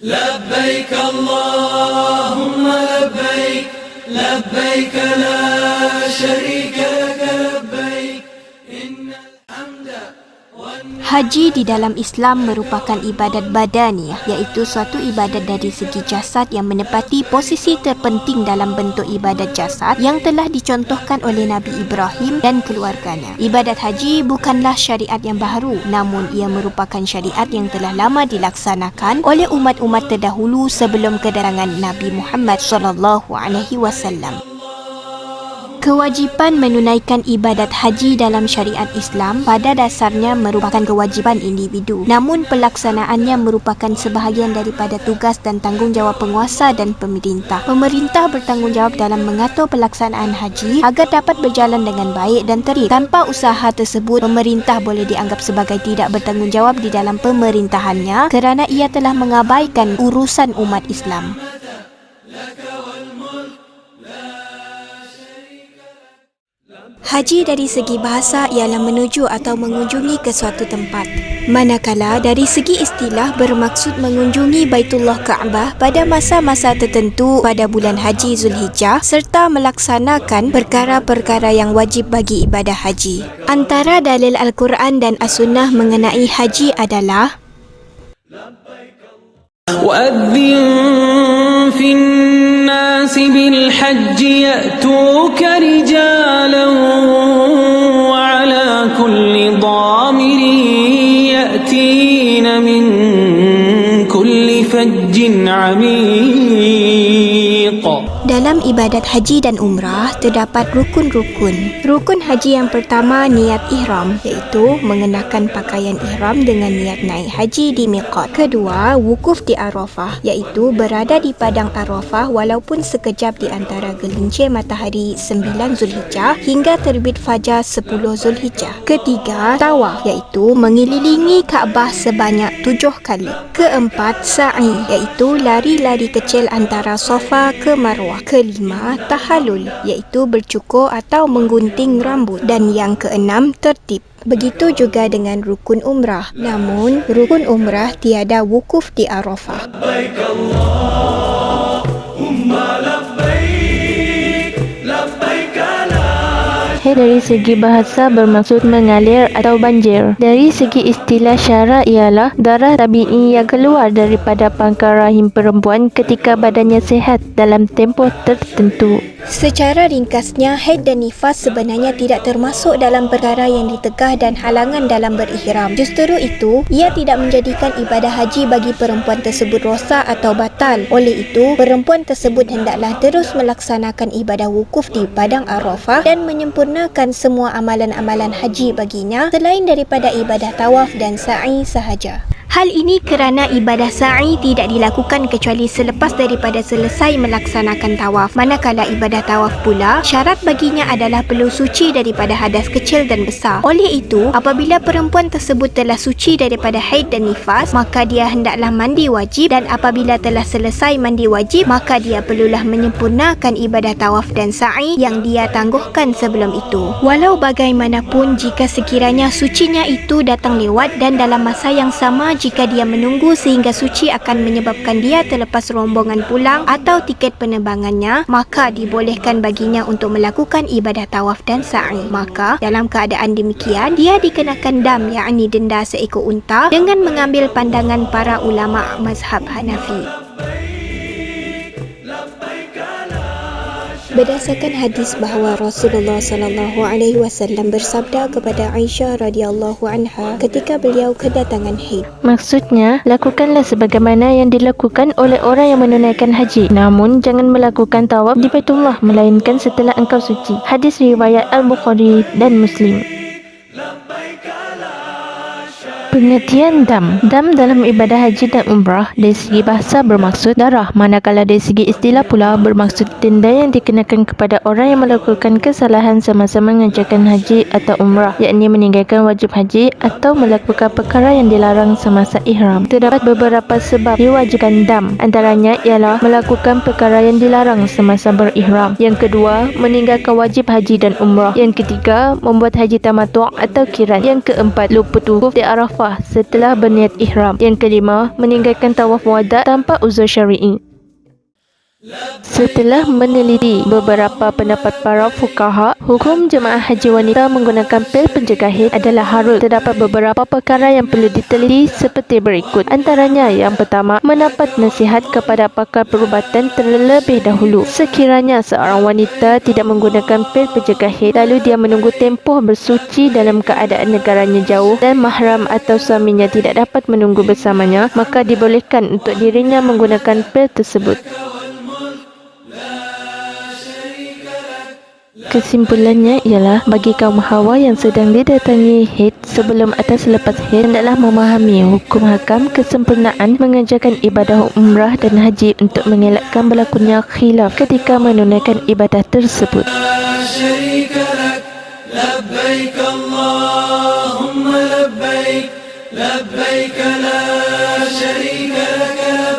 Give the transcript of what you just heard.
لبيك اللهم لبيك لبيك لا شريك لك لبيك إن الحمد Haji di dalam Islam merupakan ibadat badaniah, iaitu suatu ibadat dari segi jasad yang menepati posisi terpenting dalam bentuk ibadat jasad yang telah dicontohkan oleh Nabi Ibrahim dan keluarganya. Ibadat haji bukanlah syariat yang baru, namun ia merupakan syariat yang telah lama dilaksanakan oleh umat-umat terdahulu sebelum kedatangan Nabi Muhammad SAW. Kewajipan menunaikan ibadat haji dalam syariat Islam pada dasarnya merupakan kewajipan individu. Namun pelaksanaannya merupakan sebahagian daripada tugas dan tanggungjawab penguasa dan pemerintah. Pemerintah bertanggungjawab dalam mengatur pelaksanaan haji agar dapat berjalan dengan baik dan tertib. Tanpa usaha tersebut, pemerintah boleh dianggap sebagai tidak bertanggungjawab di dalam pemerintahannya kerana ia telah mengabaikan urusan umat Islam. Haji dari segi bahasa ialah menuju atau mengunjungi ke suatu tempat. Manakala dari segi istilah bermaksud mengunjungi Baitullah Kaabah pada masa-masa tertentu pada bulan Haji Zulhijjah serta melaksanakan perkara-perkara yang wajib bagi ibadah haji. Antara dalil Al-Quran dan As-Sunnah mengenai haji adalah وأذن في الناس بالحج يأتوك رجالا وعلى كل ضامر يأتين من كل فج عميق. Dalam ibadat haji dan umrah terdapat rukun-rukun. Rukun haji yang pertama niat ihram, iaitu mengenakan pakaian ihram dengan niat naik haji di miqat. Kedua, wukuf di Arafah, iaitu berada di padang Arafah walaupun sekejap di antara gelincir matahari 9 Zulhijjah hingga terbit fajar 10 Zulhijjah. Ketiga, tawaf, iaitu mengelilingi Kaabah sebanyak 7 kali. Keempat, sa'i, iaitu lari-lari kecil antara Safa ke Marwah. Kelima, tahallul, iaitu bercukur atau menggunting rambut. Dan yang keenam, tertib. Begitu juga dengan rukun umrah. Namun, rukun umrah tiada wukuf di Arafah. لبيك اللهم لبيك لبيك لا Dari segi bahasa bermaksud mengalir atau banjir. Dari segi istilah syara ialah darah tabi'i yang keluar daripada pangkal rahim perempuan ketika badannya sihat dalam tempoh tertentu. Secara ringkasnya, haid dan nifas sebenarnya tidak termasuk dalam perkara yang ditegah dan halangan dalam berihram. Justru itu, ia tidak menjadikan ibadah haji bagi perempuan tersebut rosak atau batal. Oleh itu, perempuan tersebut hendaklah terus melaksanakan ibadah wukuf di padang Arafah dan menyempurnakan semua amalan-amalan haji baginya selain daripada ibadah tawaf dan sa'i sahaja. Hal ini kerana ibadah sa'i tidak dilakukan kecuali selepas daripada selesai melaksanakan tawaf. Manakala ibadah tawaf pula, syarat baginya adalah perlu suci daripada hadas kecil dan besar. Oleh itu, apabila perempuan tersebut telah suci daripada haid dan nifas, maka dia hendaklah mandi wajib, dan apabila telah selesai mandi wajib, maka dia perlulah menyempurnakan ibadah tawaf dan sa'i yang dia tangguhkan sebelum itu. Walau bagaimanapun, jika sekiranya sucinya itu datang lewat dan dalam masa yang sama jika dia menunggu sehingga suci akan menyebabkan dia terlepas rombongan pulang atau tiket penerbangannya, maka dibolehkan baginya untuk melakukan ibadah tawaf dan sa'i. Maka dalam keadaan demikian, dia dikenakan dam, yakni denda seekor unta, dengan mengambil pandangan para ulama mazhab Hanafi. Berdasarkan hadis bahawa Rasulullah SAW bersabda kepada Aisyah radhiyallahu anha ketika beliau kedatangan haid. Maksudnya, lakukanlah sebagaimana yang dilakukan oleh orang yang menunaikan haji. Namun, jangan melakukan tawaf di Baitullah melainkan setelah engkau suci. Hadis riwayat Al-Bukhari dan Muslim. Pengertian dam. Dam dalam ibadah haji dan umrah dari segi bahasa bermaksud darah, manakala dari segi istilah pula bermaksud denda yang dikenakan kepada orang yang melakukan kesalahan semasa mengerjakan haji atau umrah, yakni meninggalkan wajib haji atau melakukan perkara yang dilarang semasa ihram. Terdapat beberapa sebab diwajibkan dam. Antaranya ialah melakukan perkara yang dilarang semasa berihram. Yang kedua, meninggalkan wajib haji dan umrah. Yang ketiga, membuat haji tamattu' atau kiran. Yang keempat, luput wukuf di Arafah Arafah setelah berniat ihram. Yang kelima, meninggalkan tawaf wada tanpa uzur syar'i. Setelah meneliti beberapa pendapat para fuqaha, hukum jemaah haji wanita menggunakan pil pencegah haid adalah harus. Terdapat beberapa perkara yang perlu diteliti seperti berikut. Antaranya, yang pertama, mendapat nasihat kepada pakar perubatan terlebih dahulu. Sekiranya seorang wanita tidak menggunakan pil pencegah haid, lalu dia menunggu tempoh bersuci dalam keadaan negaranya jauh dan mahram atau suaminya tidak dapat menunggu bersamanya, maka dibolehkan untuk dirinya menggunakan pil tersebut. Kesimpulannya ialah bagi kaum hawa yang sedang didatangi haid sebelum atau selepas haid, hendaklah memahami hukum hakam kesempurnaan mengerjakan ibadah umrah dan haji untuk mengelakkan berlakunya khilaf ketika menunaikan ibadah tersebut. لا شريك لك لبيك اللهم لبيك لبيك لا شريك لك